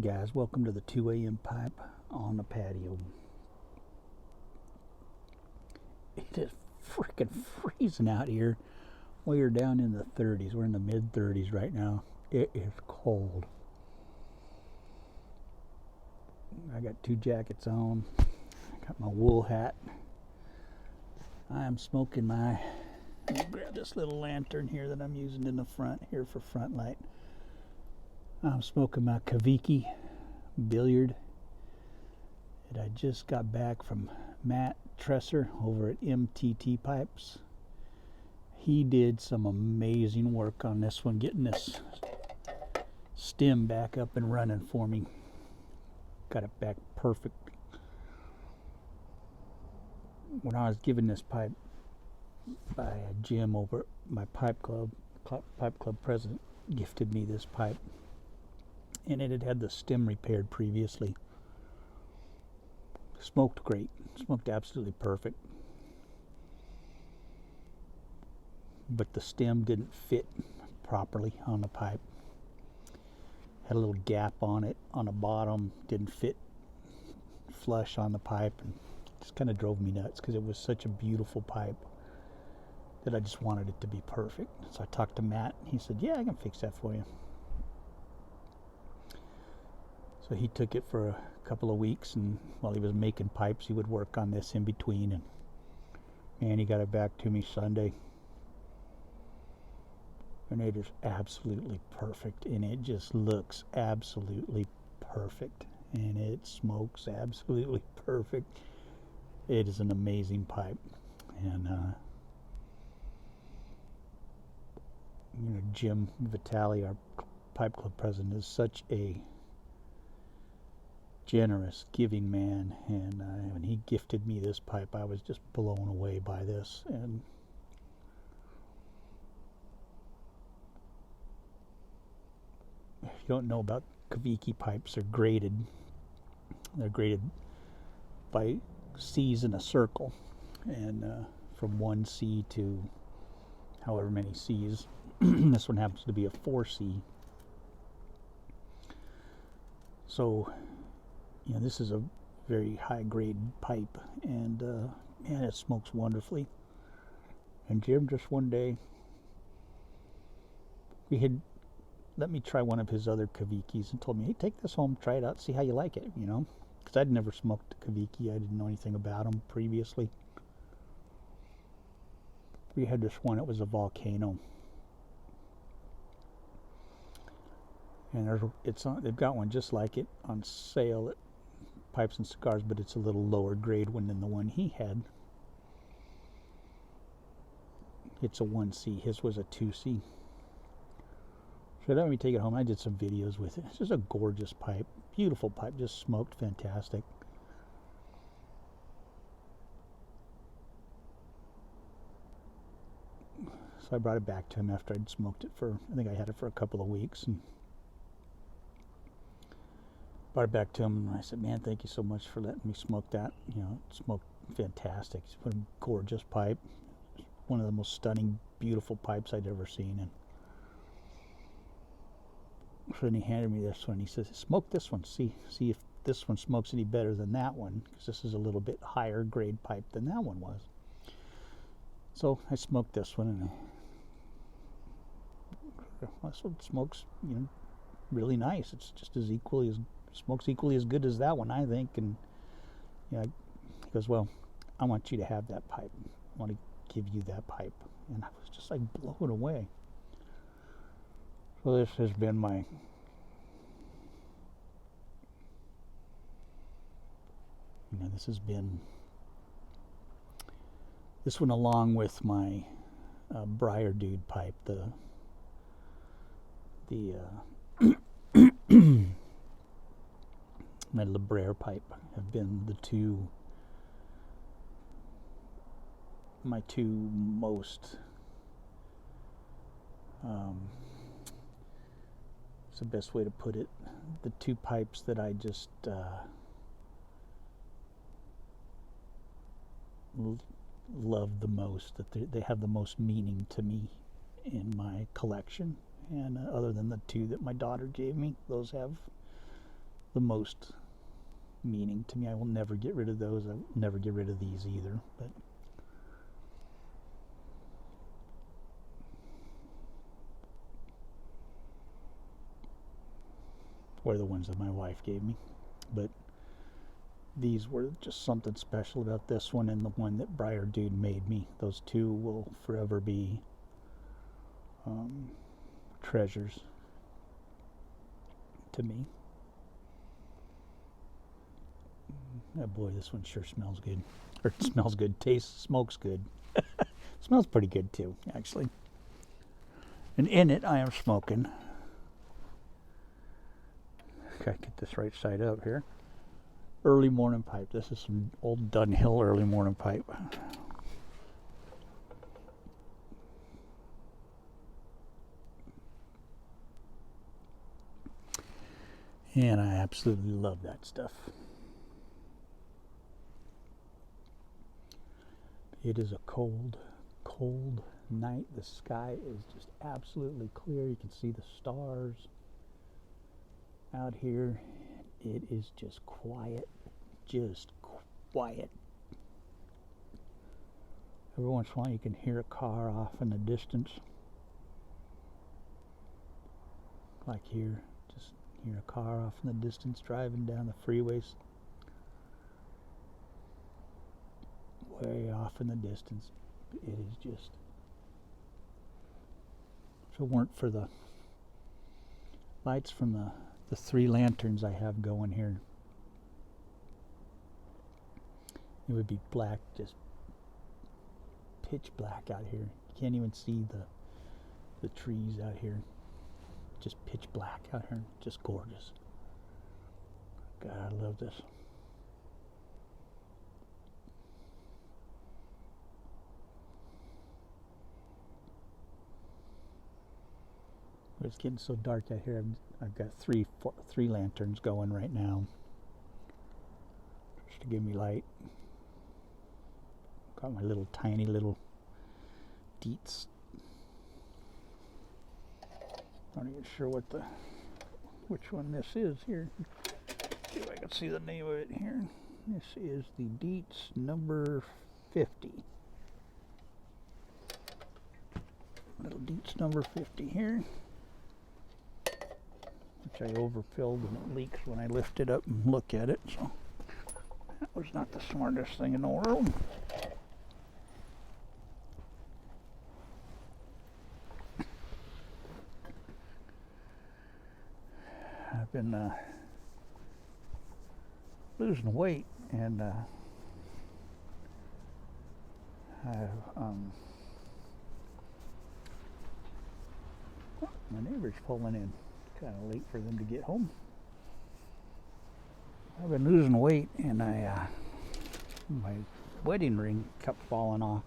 Hey guys, welcome to the 2 a.m. pipe on the patio. It is freaking freezing out here. We are down in the 30s. We're in the mid 30s right now. It is cold. I got two jackets on. I got my wool hat. I am smoking my, let me grab this little lantern here that I'm using in the front here for front light. I'm smoking my Cavicchi billiard that I just got back from Matt Tresser over at MTT Pipes. He did some amazing work on this one, getting this stem back up and running for me. Got it back perfect. When I was given this pipe by Jim over at my pipe club president gifted me this pipe, and it had had the stem repaired previously. Smoked great, smoked absolutely perfect, but the stem didn't fit properly on the pipe. Had a little gap on it on the bottom, didn't fit flush on the pipe, and just kind of drove me nuts because it was such a beautiful pipe that I just wanted it to be perfect. So I talked to Matt, and he said, yeah, I can fix that for you. So he took it for a couple of weeks, and while he was making pipes, he would work on this in between, and man, he got it back to me Sunday. And it is absolutely perfect, and it just looks absolutely perfect, and it smokes absolutely perfect. It is an amazing pipe, and Jim Vitale, our pipe club president, is such a generous, giving man, and when he gifted me this pipe, I was just blown away by this. And if you don't know about Cavicchi pipes, they're graded by C's in a circle, and from 1C to however many C's. This one happens to be a 4C. So this is a very high grade pipe, and man, it smokes wonderfully. And Jim just one day, he had let me try one of his other Cavicchis and told me, hey, take this home, try it out, see how you like it, because I'd never smoked Cavicchi. I didn't know anything about them previously. We had this one, it was a Volcano, and they've got one just like it on sale at Pipes and Cigars, but it's a little lower grade one than the one he had. It's a 1C. His was a 2C. So let me take it home. I did some videos with it. It's just a gorgeous pipe. Beautiful pipe. Just smoked fantastic. So I brought it back to him after I'd smoked it I think I had it for a couple of weeks, and brought it back to him, and I said, man, thank you so much for letting me smoke that. It smoked fantastic. It's a gorgeous pipe. One of the most stunning, beautiful pipes I'd ever seen. And so then he handed me this one. He says, smoke this one. See if this one smokes any better than that one, because this is a little bit higher grade pipe than that one was. So I smoked this one, and this one smokes, really nice. It's just smokes equally as good as that one, I think. And he goes, well, I want you to have that pipe. I want to give you that pipe. And I was just like blown away. So this has been this one along with my Briar Dude pipe, my Libraire pipe, have been my two most what's the best way to put it, the two pipes that I just love the most, that they have the most meaning to me in my collection. And other than the two that my daughter gave me, those have the most meaning to me. I will never get rid of those. I will never get rid of these either. But or the ones that my wife gave me. But these were just something special about this one and the one that Briar Dude made me. Those two will forever be treasures to me. Oh boy, this one sure smells good. Or smells good, tastes, smokes good. Smells pretty good too, actually. And in it, I am smoking. Gotta get this right side up here. Early morning pipe. This is some old Dunhill early morning pipe. And I absolutely love that stuff. It is a cold, cold night. The sky is just absolutely clear. You can see the stars out here. It is just quiet, just quiet. Every once in a while you can hear a car off in the distance. Like here, just hear a car off in the distance driving down the freeways. Way off in the distance. It is just, if it weren't for the lights from the 3 lanterns I have going here, it would be black, just pitch black out here. You can't even see the trees out here. Just pitch black out here. Just gorgeous. God, I love this. It's getting so dark out here. I've got three lanterns going right now, just to give me light. Got my little tiny little Dietz. I'm not even sure which one this is here. See if I can see the name of it here. This is the Dietz number 50. Little Dietz number 50 here, which I overfilled and it leaks when I lift it up and look at it. So that was not the smartest thing in the world. I've been losing weight, and my neighbor's pulling in. Kind of late for them to get home. I've been losing weight, and my wedding ring kept falling off,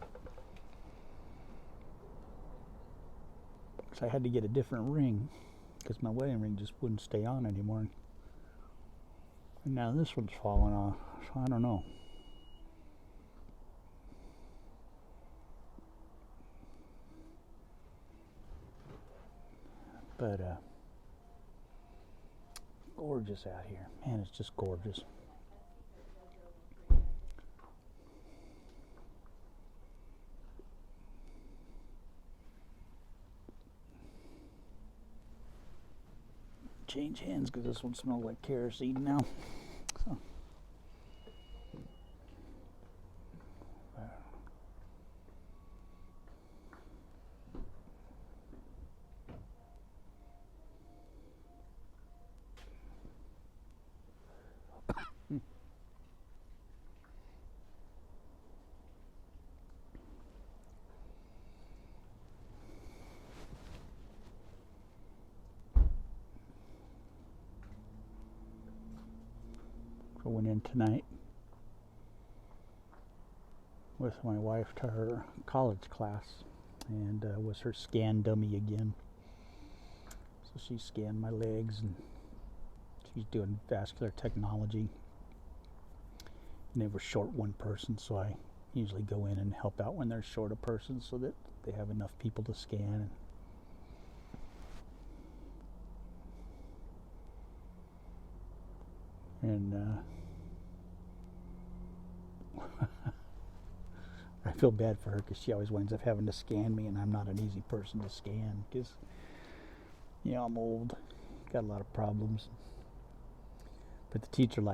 so I had to get a different ring because my wedding ring just wouldn't stay on anymore. And now this one's falling off, so I don't know. But gorgeous out here. Man, it's just gorgeous. Change hands because this one smells like kerosene now. So. I went in tonight with my wife to her college class, and was her scan dummy again. So she scanned my legs, and she's doing vascular technology. And they were short one person, so I usually go in and help out when they're short a person so that they have enough people to scan. And I feel bad for her because she always winds up having to scan me, and I'm not an easy person to scan because, you know, I'm old, got a lot of problems. But the teacher liked